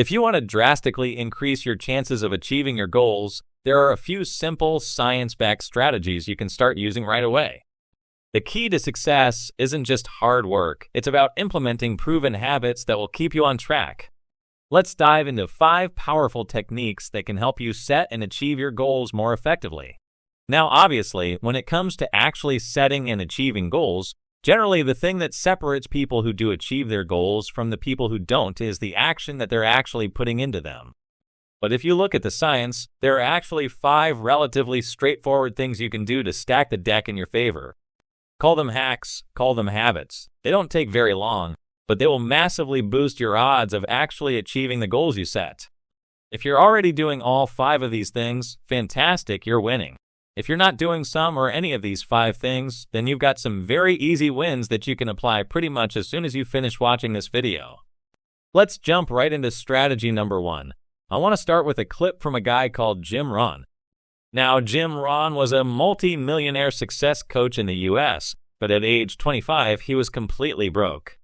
If you want to drastically increase your chances of achieving your goals, there are a few simple, science-backed strategies you can start using right away. The key to success isn't just hard work, it's about implementing proven habits that will keep you on track. Let's dive into 5 powerful techniques that can help you set and achieve your goals more effectively. Now, obviously, when it comes to actually setting and achieving goals, generally the thing that separates people who do achieve their goals from the people who don't is the action that they're actually putting into them. But if you look at the science, there are actually 5 relatively straightforward things you can do to stack the deck in your favor. Call them hacks, call them habits. They don't take very long, but they will massively boost your odds of actually achieving the goals you set. If you're already doing all 5 of these things, fantastic, you're winning. If you're not doing some or any of these 5 things, then you've got some very easy wins that you can apply pretty much as soon as you finish watching this video. Let's jump right into strategy number 1. I want to start with a clip from a guy called Jim Rohn. Now, Jim Rohn was a multi-millionaire success coach in the US, but at age 25, he was completely broke.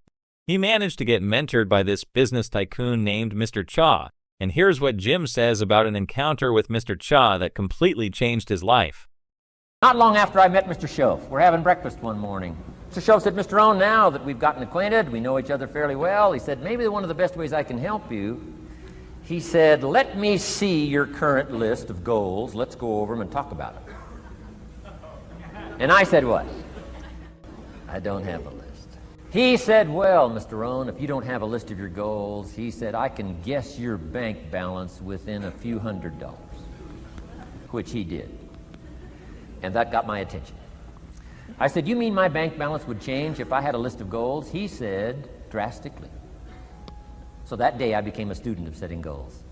He managed to get mentored by this business tycoon named Mr. Cha, and here's what Jim says about an encounter with Mr. Cha that completely changed his life. Not long after I met Mr. Shoaff, we're having breakfast one morning. Mr. Shoaff said, "Mr. Rohn, now that we've gotten acquainted, we know each other fairly well," he said, "maybe one of the best ways I can help you," he said, "let me see your current list of goals. Let's go over them and talk about it." And I said, "What? I don't have a list." He said, "Well, Mr. Rohn, if you don't have a list of your goals," he said, "I can guess your bank balance within a few $100s, which he did. And that got my attention. I said, "You mean my bank balance would change if I had a list of goals?" He said, "Drastically." So that day I became a student of setting goals.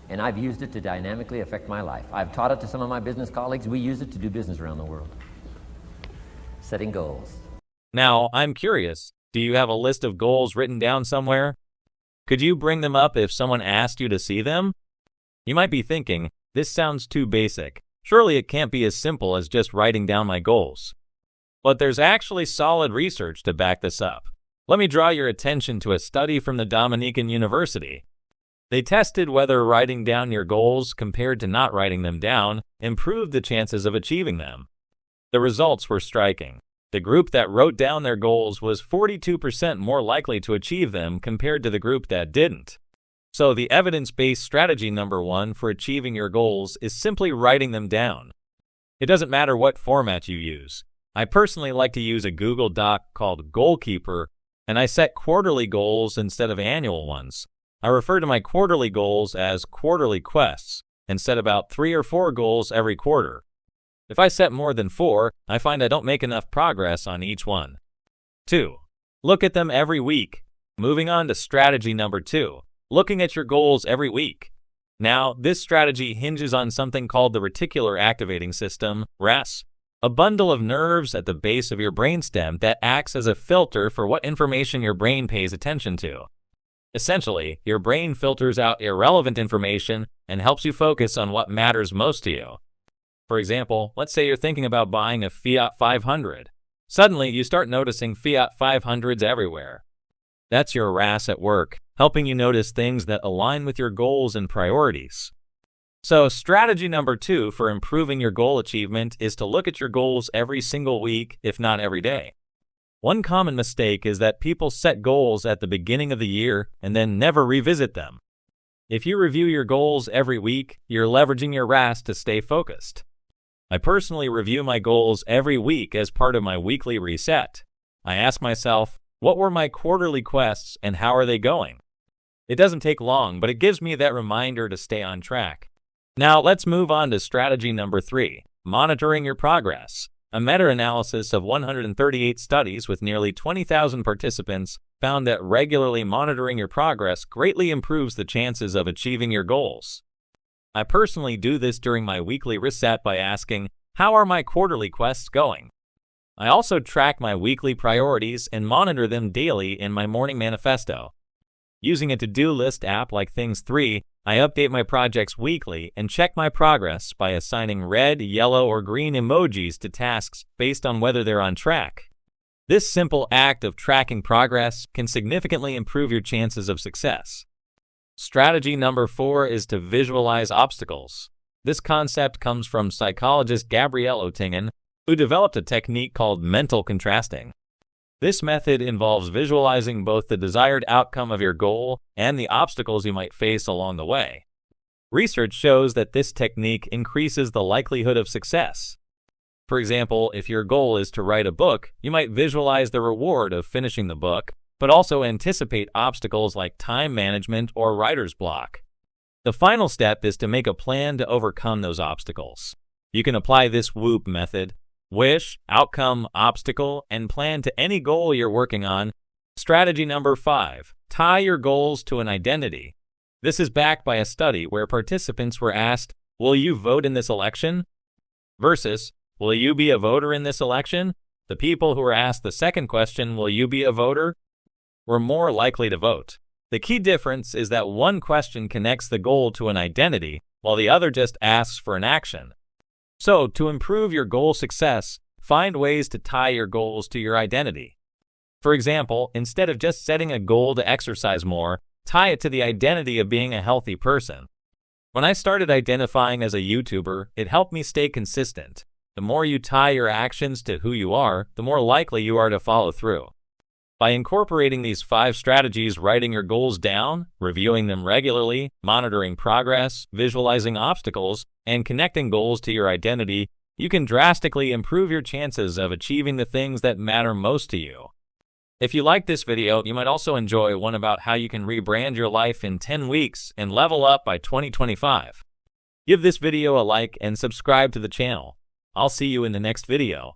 And I've used it to dynamically affect my life. I've taught it to some of my business colleagues. We use it to do business around the world. Setting goals. Now, I'm curious, do you have a list of goals written down somewhere? Could you bring them up if someone asked you to see them? You might be thinking, this sounds too basic. Surely it can't be as simple as just writing down my goals. But there's actually solid research to back this up. Let me draw your attention to a study from the Dominican University. They tested whether writing down your goals compared to not writing them down improved the chances of achieving them. The results were striking. The group that wrote down their goals was 42% more likely to achieve them compared to the group that didn't. So the evidence-based strategy number 1 for achieving your goals is simply writing them down. It doesn't matter what format you use. I personally like to use a Google Doc called Goalkeeper, and I set quarterly goals instead of annual ones. I refer to my quarterly goals as quarterly quests and set about 3 or 4 goals every quarter. If I set more than 4, I find I don't make enough progress on each one. 2. Look at them every week. Moving on to strategy number 2, looking at your goals every week. Now, this strategy hinges on something called the reticular activating system, RAS, a bundle of nerves at the base of your brainstem that acts as a filter for what information your brain pays attention to. Essentially, your brain filters out irrelevant information and helps you focus on what matters most to you. For example, let's say you're thinking about buying a Fiat 500. Suddenly, you start noticing Fiat 500s everywhere. That's your RAS at work, helping you notice things that align with your goals and priorities. So, strategy number 2 for improving your goal achievement is to look at your goals every single week, if not every day. One common mistake is that people set goals at the beginning of the year and then never revisit them. If you review your goals every week, you're leveraging your RAS to stay focused. I personally review my goals every week as part of my weekly reset. I ask myself, what were my quarterly quests and how are they going? It doesn't take long, but it gives me that reminder to stay on track. Now let's move on to strategy number 3, monitoring your progress. A meta-analysis of 138 studies with nearly 20,000 participants found that regularly monitoring your progress greatly improves the chances of achieving your goals. I personally do this during my weekly reset by asking, how are my quarterly quests going? I also track my weekly priorities and monitor them daily in my morning manifesto. Using a to-do list app like Things3, I update my projects weekly and check my progress by assigning red, yellow, or green emojis to tasks based on whether they're on track. This simple act of tracking progress can significantly improve your chances of success. Strategy number 4 is to visualize obstacles. This concept comes from psychologist Gabrielle Oettingen, who developed a technique called mental contrasting. This method involves visualizing both the desired outcome of your goal and the obstacles you might face along the way. Research shows that this technique increases the likelihood of success. For example, if your goal is to write a book, you might visualize the reward of finishing the book, but also anticipate obstacles like time management or writer's block. The final step is to make a plan to overcome those obstacles. You can apply this WOOP method: wish, outcome, obstacle, and plan to any goal you're working on. Strategy number 5, tie your goals to an identity. This is backed by a study where participants were asked, "Will you vote in this election?" versus, "Will you be a voter in this election?" The people who were asked the second question, "Will you be a voter?" were more likely to vote. The key difference is that one question connects the goal to an identity, while the other just asks for an action. So, to improve your goal success, find ways to tie your goals to your identity. For example, instead of just setting a goal to exercise more, tie it to the identity of being a healthy person. When I started identifying as a YouTuber, it helped me stay consistent. The more you tie your actions to who you are, the more likely you are to follow through. By incorporating these 5 strategies, writing your goals down, reviewing them regularly, monitoring progress, visualizing obstacles, and connecting goals to your identity, you can drastically improve your chances of achieving the things that matter most to you. If you like this video, you might also enjoy one about how you can rebrand your life in 10 weeks and level up by 2025. Give this video a like and subscribe to the channel. I'll see you in the next video.